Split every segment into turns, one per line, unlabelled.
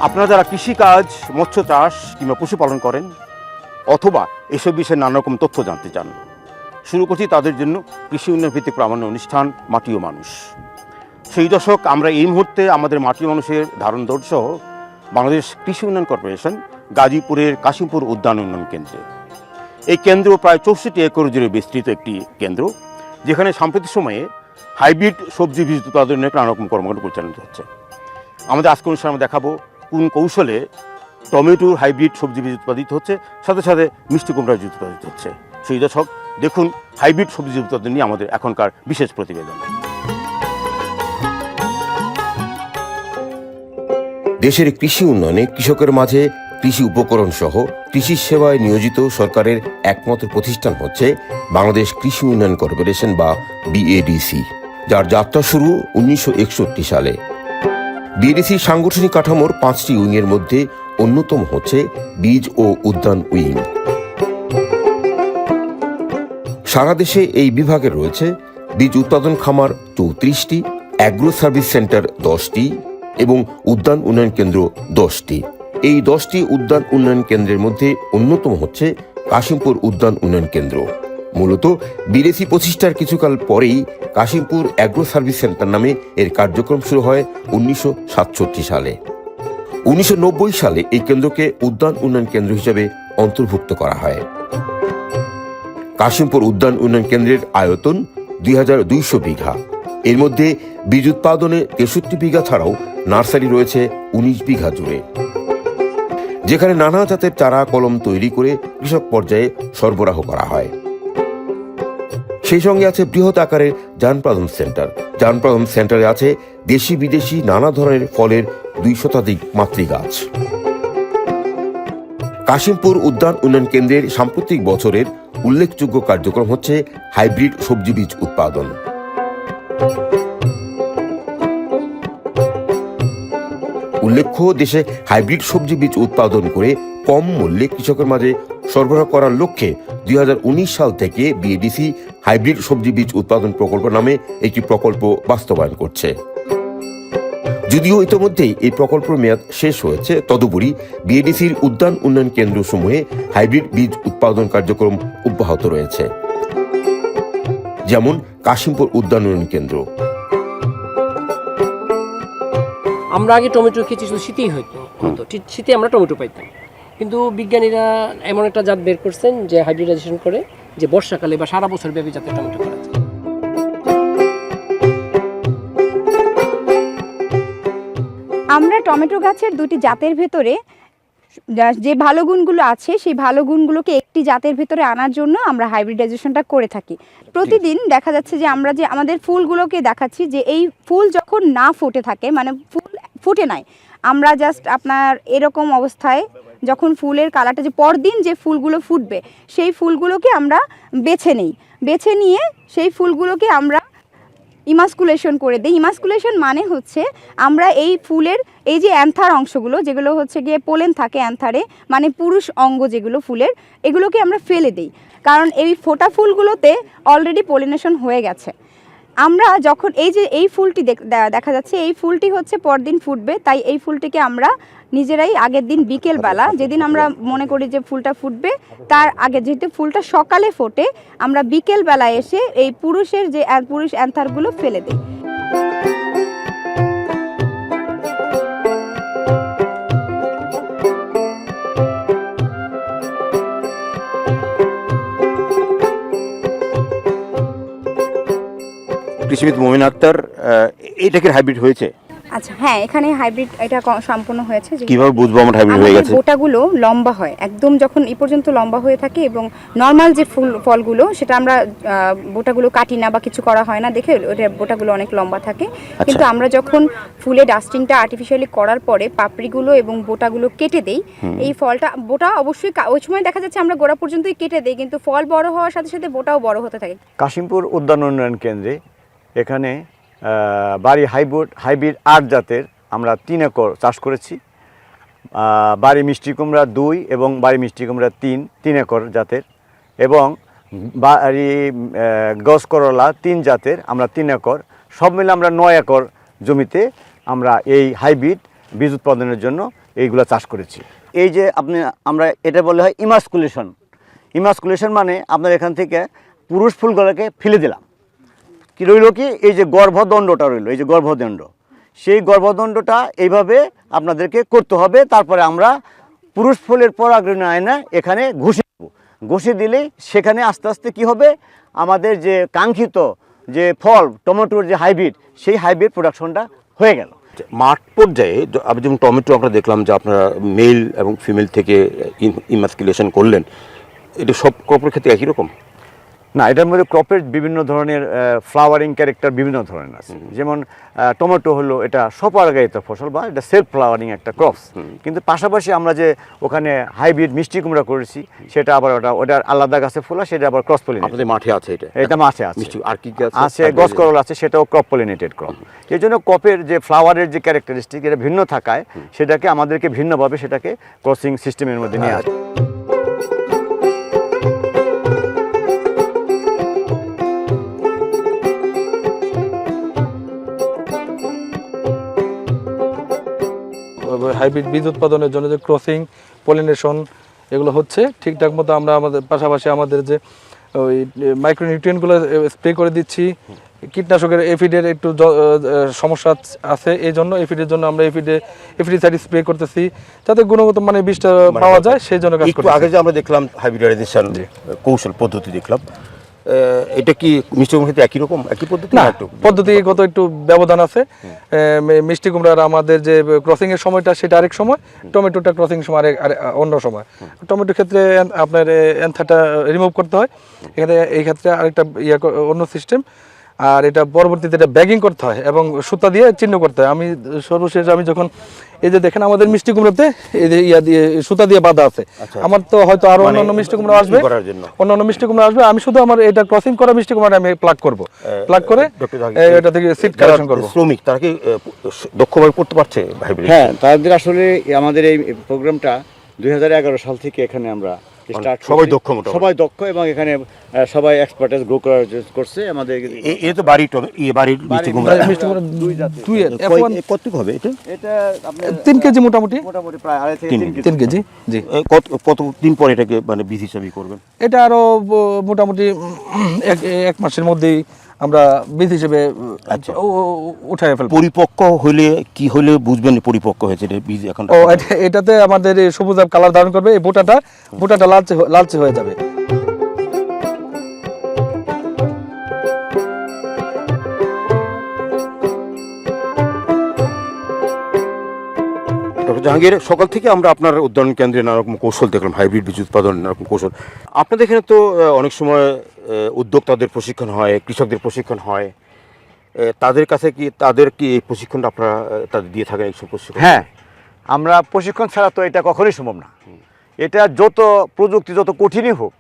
আপনারা যারা কৃষিকাজ, মৎস্য চাষ কিংবা পশুপালন করেন অথবা এসব বিষয়ে নানা রকম তথ্য জানতে চান, শুরু করছি তাদের জন্য কৃষি উন্নয়ন ভিত্তিক প্রামাণ্য অনুষ্ঠান মাটি ও মানুষ। সেই দশক আমরা এই মুহূর্তে আমাদের মাটি মানুষের ধারণ দৌড় সহ বাংলাদেশ কৃষি উন্নয়ন কর্পোরেশন গাজীপুরের কাশিমপুর উদ্যান উন্নয়ন কেন্দ্রে। এই কেন্দ্র প্রায় 64 একর জুড়ে বিস্তৃত একটি কেন্দ্র, যেখানে সাম্প্রতিক সময়ে হাইব্রিড সবজি বীজ উৎপাদনের নানা রকম কর্মকাণ্ড পরিচালিত হচ্ছে। আমাদের আজকের অনুষ্ঠানে আমরা দেখাবো কোন কৌশলে টমেটোর হাইব্রিড সবজি বীজ উৎপাদিত হচ্ছে, সাথে সাথে মিষ্টি কুমড়ার বীজ উৎপাদিত হচ্ছে। সেই দর্শক দেখুন হাইব্রিড সবজি উৎপাদন নিয়ে আমাদের এখনকার বিশেষ প্রতিবেদন।
দেশের কৃষি উন্নয়নে কৃষকের মাঝে কৃষি উপকরণ সহ কৃষি সেবায় নিয়োজিত সরকারের একমাত্র প্রতিষ্ঠান হচ্ছে বাংলাদেশ কৃষি উন্নয়ন কর্পোরেশন বা বিএডিসি, যার যাত্রা শুরু 1961 সালে। বিএডিসির সাংগঠনিক কাঠামোর 5টি উইংয়ের মধ্যে অন্যতম হচ্ছে বীজ ও উদ্যান উইং। সারা দেশে এই বিভাগের রয়েছে বীজ উৎপাদন খামার 34টি, অ্যাগ্রো সার্ভিস সেন্টার 10টি এবং উদ্যান উন্নয়ন কেন্দ্র 10টি। এই 10টি উদ্যান উন্নয়ন কেন্দ্রের মধ্যে অন্যতম হচ্ছে কাশিমপুর উদ্যান উন্নয়ন কেন্দ্র। মূলত বিদেশি প্রতিষ্ঠার কিছুকাল পরেই কাশিমপুর অ্যাগ্রো সার্ভিস সেন্টার নামে এর কার্যক্রম শুরু হয় 1967 সালে। 1990 সালে এই কেন্দ্রকে উদ্যান উন্নয়ন কেন্দ্র হিসেবে অন্তর্ভুক্ত করা হয়। কাশিমপুর উদ্যান উন্নয়ন কেন্দ্রের আয়তন 2200 বিঘা। এর মধ্যে বীজ উৎপাদনে 63 বিঘা ছাড়াও নার্সারি রয়েছে 19 বিঘা জুড়ে, যেখানে নানা জাতের চারা কলম তৈরি করে কৃষক পর্যায়ে সরবরাহ করা হয়। সেই সঙ্গে আছে বৃহৎ আকারের যানপ্রাধন সেন্টার। যানপ্রাধন সেন্টারে আছে দেশি বিদেশি নানা ধরনের ফলের 2 শতাধিক মাতৃগাছ। কাশিমপুর উদ্যান উন্নয়ন কেন্দ্রের সাম্প্রতিক বছরের উল্লেখযোগ্য কার্যক্রম হচ্ছে হাইব্রিড সবজি বীজ উৎপাদন। উল্লেখ্য, দেশে হাইব্রিড সবজি বীজ উৎপাদন করে কম মূল্যে কৃষকের মাঝে সরবরাহ করার লক্ষ্যে 2019 সাল থেকে বিএডিসি হাইব্রিড সবজি বীজ উৎপাদন প্রকল্প নামে একটি প্রকল্প বাস্তবায়ন করছে। যদিও ইতিমধ্যেই এই প্রকল্পের মেয়াদ শেষ হয়েছে, তদুপরি বিএডিসির উদ্যান উন্নয়ন কেন্দ্রসমূহে হাইব্রিড বীজ উৎপাদন কার্যক্রম অব্যাহত রয়েছে, যেমন কাশিমপুর উদ্যান উন্নয়ন কেন্দ্র।
আমরা আগে টমেটো খেয়েছি শুধু শীতেই হতো, শীতে আমরা টমেটো পাইতাম, কিন্তু বিজ্ঞানীরা এমন একটা জাত বের করছেন যে হাইব্রিডাইজেশন করে যে বর্ষাকালে বা সারা বছর ব্যাপী যাতে টমেটো করা যায়।
আমরা টমেটো গাছের 2টি জাতের ভেতরে যে ভালো গুণগুলো আছে সেই ভালো গুণগুলোকে একটি জাতের ভেতরে আনার জন্য আমরা হাইব্রিডাইজেশনটা করে থাকি। প্রতিদিন দেখা যাচ্ছে যে আমরা যে আমাদের ফুলগুলোকে দেখাচ্ছি যে এই ফুল যখন না ফুটে থাকে, মানে ফুল ফুটে নাই, আমরা জাস্ট আপনার এরকম অবস্থায় যখন ফুলের কালারটা যে পরদিন যে ফুলগুলো ফুটবে সেই ফুলগুলোকে আমরা বেছে নিই। বেছে নিয়ে সেই ফুলগুলোকে আমরা ইমাস্কুলেশন করে দিই। ইমাস্কুলেশন মানে হচ্ছে আমরা এই ফুলের এই যে অ্যান্থার অংশগুলো, যেগুলো হচ্ছে গিয়ে পোলেন থাকে অ্যান্থারে, মানে পুরুষ অঙ্গ যেগুলো ফুলের, এগুলোকে আমরা ফেলে দিই, কারণ এই ফোটা ফুলগুলোতে অলরেডি পলিনেশন হয়ে গেছে। আমরা যখন এই ফুলটি দেখা যাচ্ছে এই ফুলটি হচ্ছে পরদিন ফুটবে, তাই এই ফুলটিকে আমরা নিজেরাই আগের দিন বিকেলবেলা, যেদিন আমরা মনে করি যে ফুলটা ফুটবে তার আগে, যেহেতু ফুলটা সকালে ফোটে, আমরা বিকেলবেলা এসে এই পুরুষ অ্যান্থারগুলো ফেলে দিই।
কৃষিবিদ মোমিন আক্তার, এটা কি হাইব্রিড হয়েছে?
আচ্ছা, হ্যাঁ, এখানে হাইব্রিড এটা সম্পূর্ণ হয়েছে।
কিভাবে বুঝবো আমার হাইব্রিড হয়ে গেছে?
বোটাগুলো লম্বা হয় একদম, যখন এই পর্যন্ত লম্বা হয়ে থাকে, এবং নর্মাল যে ফলগুলো সেটা আমরা বোটাগুলো কাটি না বা কিছু করা হয় না দেখে ওটা বোটাগুলো অনেক লম্বা থাকে। কিন্তু আমরা যখন ফুলে ডাস্টিংটা আর্টিফিশিয়ালি করার পরে পাপড়িগুলো এবং বোটাগুলো কেটে দেই, এই ফলটা বোটা অবশ্যই ওই সময় দেখা যাচ্ছে আমরা গোড়া পর্যন্তই কেটে দেই, কিন্তু ফল বড় হওয়ার সাথে সাথে বোটাও বড় হতে থাকে।
কাশিমপুর উদ্যান উন্নয়ন কেন্দ্রে এখানে বাড়ি হাইব্রিড 8 জাতের আমরা 3 একর চাষ করেছি। বাড়ি মিষ্টি কুমড়া 2 এবং বাড়ি মিষ্টি কুমড়া 3 একর জাতের, এবং বাড়ি গস করলা 3 জাতের আমরা 3 একর, সব মিলে আমরা 9 একর জমিতে আমরা এই হাইব্রিড বীজ উৎপাদনের জন্য এইগুলো চাষ করেছি। এই যে আমরা এটা বলা হয় ইমাসকুলেশন। ইমাসকুলেশন মানে আপনার এখান থেকে পুরুষ ফুলগুলোকে ফেলে দিলাম, কি রইল কি এই যে গর্ভদণ্ডটা রইল, এই যে গর্ভদণ্ড, সেই গর্ভদণ্ডটা এইভাবে আপনাদেরকে করতে হবে। তারপরে আমরা পুরুষ ফুলের পরাগরেণু আয়না এখানে ঘষে দেব। ঘষে দিলেই সেখানে আস্তে আস্তে কি হবে, আমাদের যে কাঙ্ক্ষিত যে ফল টমেটোর যে হাইব্রিড, সেই হাইব্রিড প্রোডাকশনটা হয়ে গেল।
মাঠ পর্যায়ে যেমন টমেটো আমরা দেখলাম যে আপনারা মেল এবং ফিমেল থেকে ইমাসকুলেশন করলেন, এটা সব ক্রপের ক্ষেত্রে একই রকম?
না, এটার মধ্যে ক্রপের বিভিন্ন ধরনের ফ্লাওয়ারিং ক্যারেক্টার বিভিন্ন ধরনের আছে। যেমন টমেটো হলো এটা স্বপরাগায়িত ফসল বা এটা সেলফ ফ্লাওয়ারিং একটা ক্রপস, কিন্তু পাশাপাশি আমরা যে ওখানে হাইব্রিড মিষ্টি কুমড়া করেছি সেটা আবার ওটার আলাদা গাছে ফোলা, সেটা আবার ক্রস পলিনেটেড।
আপনাদের মাঠে আছে
এটা মাঠে আছে।
আর কি
আছে গস করল আছে, সেটাও ক্রপ পলিনেটেড ক্রপ। এই জন্য ক্রপের যে ফ্লাওয়ারের যে ক্যারেক্টারিস্টিক এটা ভিন্ন থাকায় সেটাকে আমাদেরকে ভিন্নভাবে সেটাকে ক্রসিং সিস্টেমের মধ্যে নিয়ে আসে।
হাইব্রিড বীজ উৎপাদনের জন্য যে ক্রসিং পলিনেশন এগুলো হচ্ছে ঠিকঠাক মতো আমরা আমাদের পাশাপাশি আমাদের যে ওই মাইক্রোনিউট্রিয়েন্টগুলো স্প্রে করে দিচ্ছি। কীটনাশকের এফিডের একটু সমস্যা আছে, এই জন্য এফিডের জন্য আমরা এফিডিসাইড স্প্রে করতেছি যাতে গুণগত মানে বীজটা পাওয়া যায়, সেই জন্য কাজ
একটু
করতেছি।
আগে যে আমরা দেখলাম হাইব্রিডাইজেশন কৌশল পদ্ধতি দেখলাম, এটা কি মিষ্টি কুমড়ার ক্ষেত্রে একই রকম একই পদ্ধতি?
না, পদ্ধতিগত একটু ব্যবধান আছে। মিষ্টি কুমড়ার আমাদের যে ক্রসিং এর সময়টা সেটা আরেক সময়, টমেটোটা ক্রসিং সময় অন্য সময়। টমেটোর ক্ষেত্রে আপনার অ্যান্থাটা রিমুভ করতে হয়, এখানে এই ক্ষেত্রে আরেকটা অন্য সিস্টেম। আর এটা পরবর্তীতে এটা ব্যাগিং করতে হয় এবং সুতা দিয়ে চিহ্ন করতে হয়। আমি সর্বশেষ আমি যখন এই যে দেখেন আমাদের মিষ্টি কুমড়োতে এই যে দিয়ে সুতা দিয়ে বাঁধা আছে, আমার তো হয়তো আরো অন্যান্য মিষ্টি কুমড়ো আসবে, অন্যান্য মিষ্টি কুমড়ো আসবে, আমি শুধু আমার এটা ক্রসিং করা মিষ্টি কুমড়ো আমি প্লাগ করব, প্লাগ করে এটা থেকে সিড কালেকশন করব।
শ্রমিক তারা কি দক্ষভাবে করতে পারছে?
হ্যাঁ, তাদের আসলে আমাদের এই প্রোগ্রামটা 2011 সাল থেকে এখানে আমরা
সবাই দক্ষ, মোটামুটি
সবাই দক্ষ, এবং এখানে সবাই এক্সপার্টাইজ গ্রো করছে। আমাদের
এই তো বাড়ির মিষ্টি কুমড়া
মিষ্টি কুমড়ো
কতটুকু হবে এটা?
এটা আপনার
3 কেজি মোটামুটি
প্রায় 2.5 থেকে
3 কেজি। জি,
কতদিন পর এটাকে মানে বীজ হিসাবে করবেন?
এটা আরো মোটামুটি এক মাসের মধ্যেই আমরা বীজ হিসেবে উঠায় ফেলবো।
পরিপক্ক হলে কি হলে বুঝবেন পরিপক্ক হয়েছে বীজ? এখন
এটাতে আমাদের সবুজ কালার ধারণ করবে, এই বোটাটা লালচে হয়ে যাবে।
ডক্টর জাহাঙ্গীর, সকাল থেকে আমরা আপনার উদ্যান কেন্দ্রে নানা রকম কৌশল দেখলাম, হাইব্রিড বীজ উৎপাদন নানা রকম কৌশল। আপনাদের এখানে তো অনেক সময় উদ্যোক্তাদের প্রশিক্ষণ হয়, কৃষকদের প্রশিক্ষণ হয়, তাদের কাছে কি এই প্রশিক্ষণটা আপনারা তাদের দিয়ে থাকেন এইসব প্রশিক্ষণ?
হ্যাঁ, আমরা প্রশিক্ষণ ছাড়া তো এটা কখনোই সম্ভব না। এটা যত প্রযুক্তি যত কঠিনই হোক,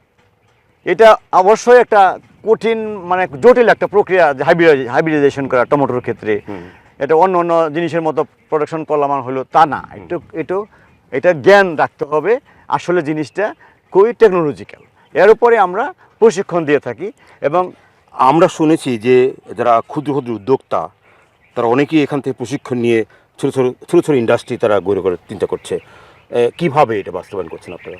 এটা অবশ্যই একটা কঠিন মানে জটিল একটা প্রক্রিয়া হাইব্রিডাইজেশন করা টমেটোর ক্ষেত্রে। এটা অন্য জিনিসের মতো প্রোডাকশন করলাম হলো তা না, এটা জ্ঞান রাখতে হবে। আসলে জিনিসটা খুবই টেকনোলজিক্যাল, এর উপরে আমরা প্রশিক্ষণ দিয়ে থাকি। এবং
আমরা শুনেছি যে যারা ক্ষুদ্র ক্ষুদ্র উদ্যোক্তা তারা অনেকেই এখান থেকে প্রশিক্ষণ নিয়ে ছোটো ছোটো ইন্ডাস্ট্রি তারা গড়ে চিন্তা করছে, কিভাবে এটা বাস্তবায়ন করছেন আপনারা?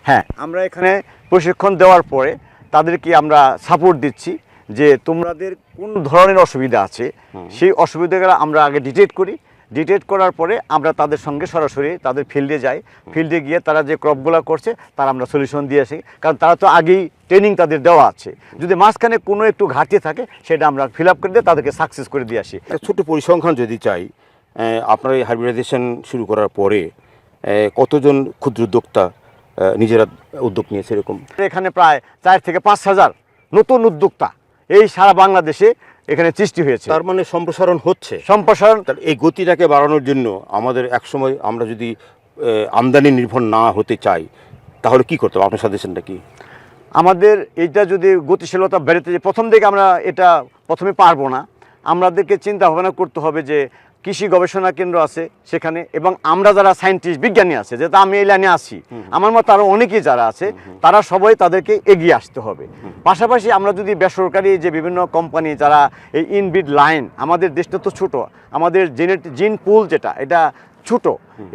হ্যাঁ, আমরা এখানে প্রশিক্ষণ দেওয়ার পরে তাদেরকে আমরা সাপোর্ট দিচ্ছি যে তোমাদের কোন ধরনের অসুবিধা আছে, সেই অসুবিধাগুলো আমরা আগে ডিটেক্ট করার পরে আমরা তাদের সঙ্গে সরাসরি তাদের ফিল্ডে যাই। ফিল্ডে গিয়ে তারা যে ক্রপগুলো করছে তার আমরা সলিউশন দিয়ে আসি, কারণ তারা তো আগেই ট্রেনিং তাদের দেওয়া আছে। যদি মাঝখানে কোনো একটু ঘাটতি থাকে সেটা আমরা ফিল আপ করে দিয়ে তাদেরকে সাকসেস করে দিয়ে আসি।
ছোট্ট পরিসংখ্যান যদি চাই, আপনার এই হাইব্রিডাইজেশন শুরু করার পরে কতজন ক্ষুদ্র উদ্যোক্তা নিজেরা উদ্যোগ নিয়েছে এরকম?
এখানে প্রায় 4 থেকে 5 হাজার নতুন উদ্যোক্তা এই সারা বাংলাদেশে এখানে সৃষ্টি হয়েছে।
তার মানে সম্প্রসারণ হচ্ছে। এই গতিটাকে বাড়ানোর জন্য আমাদের একসময় আমরা যদি আমদানি নির্ভর না হতে চাই তাহলে কি করতে হবে? আপনার সাজেশনটা কি?
আমাদের এটা যদি গতিশীলতা বেড়েতে, প্রথম দিকে আমরা এটা প্রথমে পারবো না, আমাদেরকে চিন্তা ভাবনা করতে হবে যে কৃষি গবেষণা কেন্দ্র আছে সেখানে, এবং আমরা যারা সায়েন্টিস্ট বিজ্ঞানী আছে, যেটা আমি এই লাইনে আছি, আমার মতো আরও অনেকেই যারা আছে, তারা সবাই তাদেরকে এগিয়ে আসতে হবে। পাশাপাশি আমরা যদি বেসরকারি যে বিভিন্ন কোম্পানি যারা এই ইনব্রিড লাইন, আমাদের দেশটা তো ছোট, আমাদের জিন পুল যেটা এটা ছোট,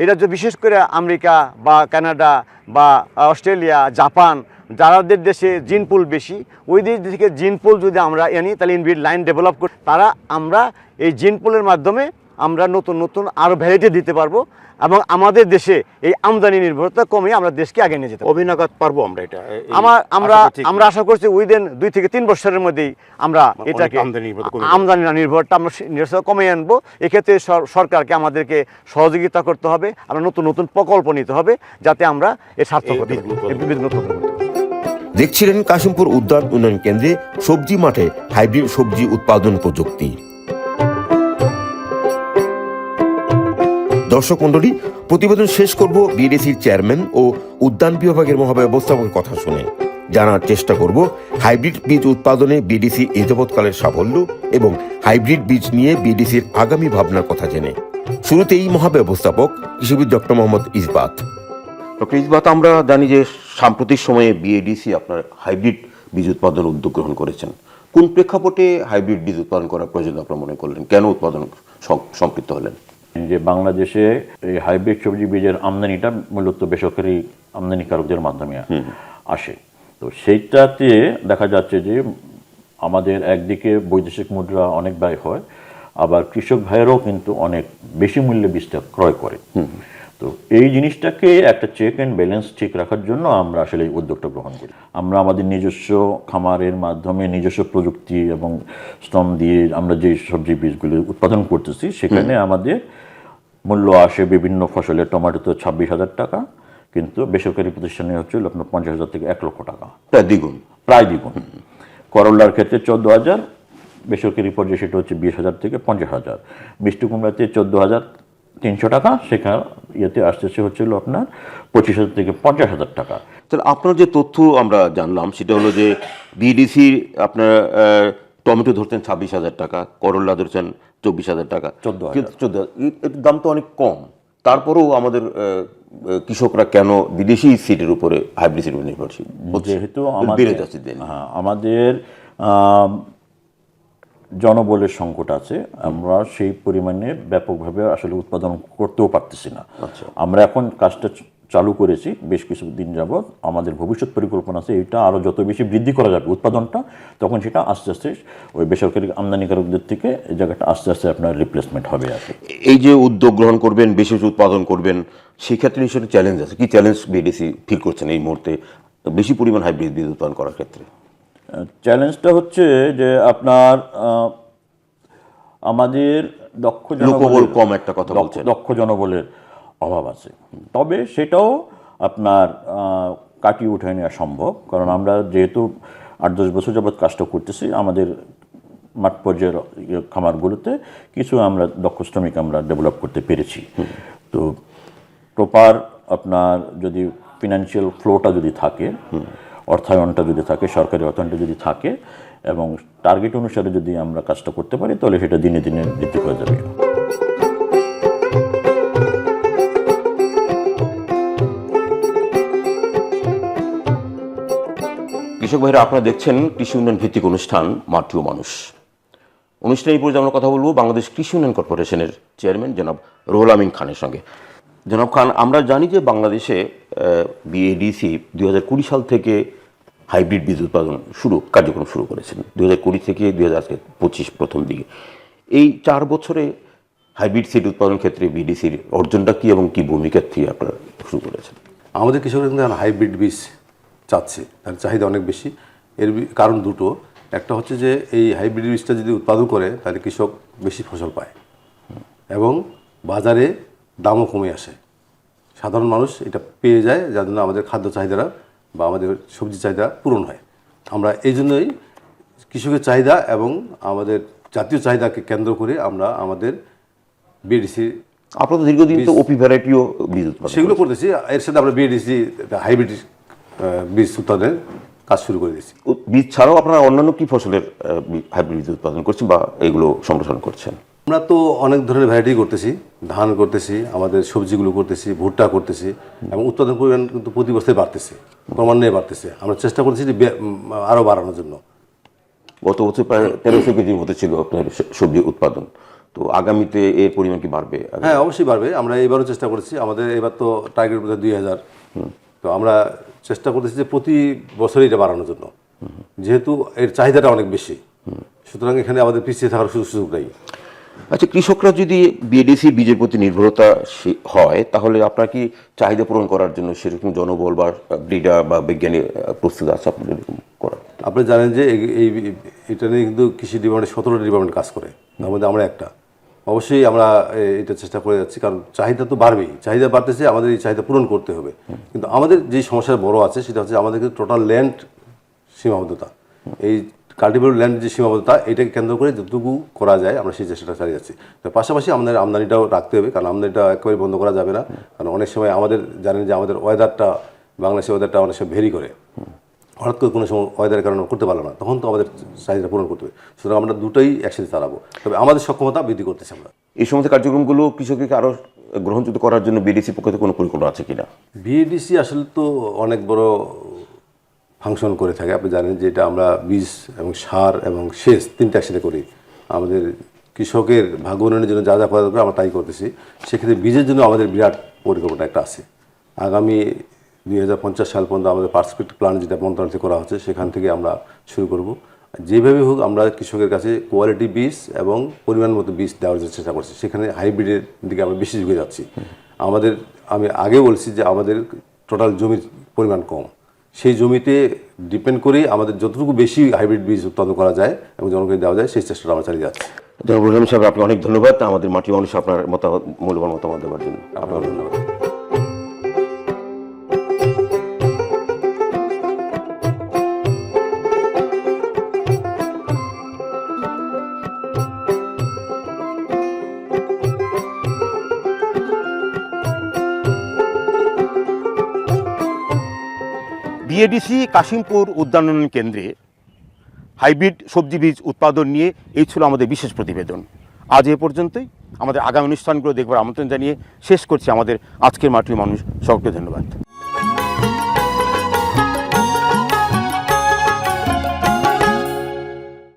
এটা যে বিশেষ করে আমেরিকা বা কানাডা বা অস্ট্রেলিয়া, জাপান, যারাদের দেশে জিন পুল বেশি, ওই দেশ থেকে জিন পুল যদি আমরা আনি তাহলে ইনব্রিড লাইন ডেভেলপ করি, আমরা এই জিন পুলের মাধ্যমে আমরা নতুন নতুন আরও ভ্যারাইটি দিতে পারবো, এবং আমাদের দেশে এই আমদানি নির্ভরতা কমিয়ে আমরা দেশকে আগে নিয়ে যেতে পারবো।
অভিনাগাত পারবো আমরা এটা?
আমরা আশা করছি উইদিন 2 থেকে 3 বছরের মধ্যেই আমরা এটাকে আমদানি নির্ভরতা আমরা কমিয়ে আনবো। এক্ষেত্রে সরকারকে আমাদেরকে সহযোগিতা করতে হবে, আমরা নতুন নতুন প্রকল্প নিতে হবে যাতে আমরা এর সার্থক হতে পারি।
দেখছিলেন কাশিমপুর উদ্যান উন্নয়ন কেন্দ্রে সবজি মাঠে হাইব্রিড সবজি উৎপাদন প্রযুক্তি। দর্শক মণ্ডলী, প্রতিবেদন শেষ করব বিডিসির চেয়ারম্যান ও উদ্যান বিভাগের মহাব্যবস্থাপকের কথা শুনে। জানার চেষ্টা করব হাইব্রিড বীজ উৎপাদনে বিডিসি এই যাবৎকালের সাফল্য এবং হাইব্রিড বীজ নিয়ে বিডিসির আগামী ভাবনার কথা জেনে। শুরুতেই মহাব্যবস্থাপক কৃষিবিদ ডক্টর মোহাম্মদ ইসবাত।
ডক্টর ইসবাত, আমরা জানি যে সাম্প্রতিক সময়ে বিএডিসি আপনার হাইব্রিড বীজ উৎপাদন উদ্যোগ গ্রহণ করেছেন। কোন প্রেক্ষাপটে হাইব্রিড বীজ উৎপাদন করার প্রয়োজন আপনারা মনে করলেন? কেন উৎপাদন সম্পৃক্ত হলেন?
যে বাংলাদেশে এই হাইব্রিড সবজি বীজের আমদানিটা মূলত বেসরকারি আমদানিকারকদের মাধ্যমে আসে। তো সেইটাতে দেখা যাচ্ছে যে আমাদের একদিকে বৈদেশিক মুদ্রা অনেক ব্যয় হয়, আবার কৃষক ভাইয়েরাও কিন্তু অনেক বেশি মূল্যে বীজটা ক্রয় করে। তো এই জিনিসটাকে একটা চেক অ্যান্ড ব্যালেন্স ঠিক রাখার জন্য আমরা আসলে এই উদ্যোগটা গ্রহণ করি। আমরা আমাদের নিজস্ব খামারের মাধ্যমে নিজস্ব প্রযুক্তি এবং শ্রম দিয়ে আমরা যে সবজি বীজগুলো উৎপাদন করতেছি, সেখানে আমাদের মূল্য আসে বিভিন্ন ফসলের। টমেটোতে 26,000 টাকা, কিন্তু বেসরকারি প্রতিষ্ঠানে হচ্ছে আপনার 50,000 থেকে 1 লক্ষ টাকা, প্রায় দ্বিগুণ। করলার ক্ষেত্রে 14,000, বেসরকারি পর্যায়ে সেটা হচ্ছে 20,000 থেকে 50,000। মিষ্টি কুমড়াতে 14,300 টাকা, সেখানে ইয়েতে আসতেছে হচ্ছিল আপনার 25,000 থেকে 50,000 টাকা।
তাহলে আপনার যে তথ্য আমরা জানলাম সেটা হলো যে বিডিসি আপনার টমেটো ধরছেন 26,000 টাকা, করলা ধরছেন 24,000 টাকা, 14,000। এর দাম তো অনেক কম। তারপরেও আমাদের কৃষকরা কেন বিদেশি সিডের উপরে হাইব্রিড সিড নির্ভরশীল?
যেহেতু আমাদের জনবলের সংকট আছে, আমরা সেই পরিমাণে ব্যাপকভাবে আসলে উৎপাদন করতেও পারতেছি না। আমরা এখন কাজটা চালু করেছি বেশ কিছুদিন যাবৎ। আমাদের ভবিষ্যৎ পরিকল্পনা আছে এটা আরও যত বেশি বৃদ্ধি করা যাবে উৎপাদনটা, তখন সেটা আস্তে আস্তে ওই বেসরকারি আমদানিকারকদের থেকে এই জায়গাটা আস্তে আস্তে আপনার রিপ্লেসমেন্ট হবে আর কি।
এই যে উদ্যোগ গ্রহণ করবেন, বেশি উৎপাদন করবেন, সেক্ষেত্রে নিশ্চয়ই চ্যালেঞ্জ আছে। কি চ্যালেঞ্জ বিডিসি ফিল করছেন এই মুহূর্তে বেশি পরিমাণ হাইব্রিড বীজ উৎপাদন করার ক্ষেত্রে?
চ্যালেঞ্জটা হচ্ছে যে আপনার আমাদের দক্ষ জনবলের অভাব আছে, তবে সেটাও আপনার কাটিয়ে উঠে নেওয়া সম্ভব। কারণ আমরা যেহেতু 8-10 বছর যাবৎ কাজটা করতেছি, আমাদের মাঠ পর্যায়ের খামারগুলোতে কিছু আমরা দক্ষ শ্রমিক আমরা ডেভেলপ করতে পেরেছি। তো প্রপার আপনার যদি ফিনান্সিয়াল ফ্লোটা যদি থাকে, অর্থায়নটা যদি থাকে, সরকারি অর্থায়নটা যদি থাকে এবং টার্গেট অনুসারে যদি আমরা কাজটা করতে পারি, তাহলে সেটা দিনে দিনে বৃদ্ধি করা যাবে।
কৃষক ভাইরা, আপনারা দেখছেন কৃষি উন্নয়ন ভিত্তিক অনুষ্ঠান মাটিও মানুষ। অনুষ্ঠানে এই পর্যায়ে আমরা কথা বলবো বাংলাদেশ কৃষি উন্নয়ন কর্পোরেশনের চেয়ারম্যান জনাব রুহুল আমিন খানের সঙ্গে। জনাব খান, আমরা জানি যে বাংলাদেশে বিএডিসি 2020 সাল থেকে হাইব্রিড বীজ উৎপাদন কার্যক্রম শুরু করেছেন। 2020 থেকে 2025 প্রথম দিকে এই 4 বছরে হাইব্রিড সিড উৎপাদন ক্ষেত্রে বিডিসির অর্জনটা কি এবং কি ভূমিকা থেকে আপনারা শুরু করেছেন?
আমাদের কৃষকরা কিন্তু হাইব্রিড বীজ চাচ্ছে, তার চাহিদা অনেক বেশি। এর কারণ দুটো। একটা হচ্ছে যে এই হাইব্রিড বীজটা যদি উৎপাদন করে তাহলে কৃষক বেশি ফসল পায় এবং বাজারে দামও কমে আসে, সাধারণ মানুষ এটা পেয়ে যায়, যার জন্য আমাদের খাদ্য চাহিদাটা বা আমাদের সবজি চাহিদা পূরণ হয়। আমরা এই জন্যই কৃষকের চাহিদা এবং আমাদের জাতীয় চাহিদাকে কেন্দ্র করে আমরা আমাদের বিএডিসি,
আপনাদের দীর্ঘদিন তো ওপি ভ্যারাইটিও বীজ উৎপাদন
সেগুলো করতেছি, এর সাথে আমরা বিএডিসি হাইব্রিড বীজ উৎপাদনের কাজ শুরু করে দিয়েছি।
বীজ ছাড়াও আপনারা অন্যান্য কি ফসলের হাইব্রিড বীজ উৎপাদন করছেন বা এগুলো সম্প্রসারণ করছেন?
আমরা তো অনেক ধরনের ভ্যারাইটি করতেছি, ধান করতেছি, আমাদের সবজিগুলো করতেছি, ভুট্টা করতেছি, এবং উৎপাদন পরিমাণ কিন্তু প্রতি বছর বাড়তেছে, ক্রমান্বয়ে বাড়তেছে। আমরা চেষ্টা করতেছি যে আরও বাড়ানোর জন্য।
গত বছর প্রায় 1300 কেজির মতো ছিল আপনার সবজি উৎপাদন, তো আগামীতে এর পরিমাণ কি বাড়বে?
হ্যাঁ, অবশ্যই বাড়বে। আমরা এবারও চেষ্টা করেছি, আমাদের এবার তো টার্গেট বোধ 2000। তো আমরা চেষ্টা করতেছি যে প্রতি বছরই এটা বাড়ানোর জন্য, যেহেতু এর চাহিদাটা অনেক বেশি, সুতরাং এখানে আমাদের পিছিয়ে থাকার সুযোগ নেই।
আচ্ছা, কৃষকরা যদি বিএডিসি বীজের প্রতি নির্ভরতা হয়, তাহলে আপনার কি চাহিদা পূরণ করার জন্য সেরকম জনবল বা ব্রিডার বা বিজ্ঞানী প্রস্তুত আছে আপনাদের এরকম করার?
আপনি জানেন যে এটা নিয়ে কিন্তু কৃষি ডিপার্টমেন্ট 17টা ডিপার্টমেন্ট কাজ করে, তার মধ্যে আমরা একটা। অবশ্যই আমরা এটা চেষ্টা করে যাচ্ছি, কারণ চাহিদা তো বাড়বেই, চাহিদা বাড়তেছে, আমাদের এই চাহিদা পূরণ করতে হবে। কিন্তু আমাদের যে সমস্যা বড় আছে সেটা হচ্ছে আমাদের কিন্তু টোটাল ল্যান্ড সীমাবদ্ধতা, এই কাল্টিভেবল ল্যান্ড যে সীমাবদ্ধতা, এটাকে কেন্দ্র করে যতটুকু করা যায় আমরা সেই চেষ্টাটা চালিয়ে যাচ্ছি। তো পাশাপাশি আমাদের আমদানিটাও রাখতে হবে, কারণ আমদানিটা একেবারে বন্ধ করা যাবে না, কারণ অনেক সময় আমাদের জানেন যে আমাদের ওয়েদারটা, বাংলাদেশের ওয়েদারটা অনেক সময় ভেরি করে, হঠাৎ করে কোনো সময় ওয়েদারের কারণে করতে পারলো না, তখন তো আমাদের চাহিদা পূরণ করতে হবে। সুতরাং আমরা দুটোই একসাথে চালাবো, তবে আমাদের সক্ষমতা বৃদ্ধি করতেছি আমরা।
এই সমস্ত কার্যক্রমগুলো কৃষককে আরও গ্রহণযোগ্য করার জন্য বিএডিসি পক্ষ থেকে কোনো পরিকল্পনা আছে কিনা?
বিএডিসি আসলে তো অনেক বড় ফাংশন করে থাকে, আপনি জানেন যে এটা আমরা বীজ এবং সার এবং সেচ তিনটা একসাথে করি। আমাদের কৃষকের ভাগ্য উন্নয়নের জন্য যা যা করা দরকার আমরা তাই করতেছি। সেক্ষেত্রে বীজের জন্য আমাদের বিরাট পরিকল্পনা একটা আছে। আগামী 2050 সাল পর্যন্ত আমাদের পার্সপেক্টিভ প্ল্যান যেটা মন্ত্রণালয় থেকে করা হচ্ছে, সেখান থেকে আমরা শুরু করব। যেভাবে হোক আমরা কৃষকের কাছে কোয়ালিটি বীজ এবং পরিমাণ মতো বীজ দেওয়ার চেষ্টা করছি। সেখানে হাইব্রিডের দিকে আমরা বেশি ঝুঁকে যাচ্ছি। আমি আগে বলছি যে আমাদের টোটাল জমির পরিমাণ কম, সেই জমিতে ডিপেন্ড করে আমাদের যতটুকু বেশি হাইব্রিড বীজ উৎপাদন করা যায় এবং জনগণকে দেওয়া যায় সেই চেষ্টাটা আমরা চালিয়ে যাচ্ছি।
জনাব রহিম সাহেব, আপনাকে অনেক ধন্যবাদ আমাদের মাটি মানুষ আপনার মূল্যবান মতামত দেওয়ার জন্য।
আপনাকে ধন্যবাদ।
বিএডিসি কাশিমপুর উদ্যান উন্নয়ন কেন্দ্রে হাইব্রিড সবজি বীজ উৎপাদন নিয়ে এই ছিল আমাদের বিশেষ প্রতিবেদন। আজ এ পর্যন্তই। আমাদের আগামী অনুষ্ঠানগুলো দেখবার আমন্ত্রণ জানিয়ে শেষ করছি আমাদের আজকের মাটির মানুষ। সকলকে ধন্যবাদ।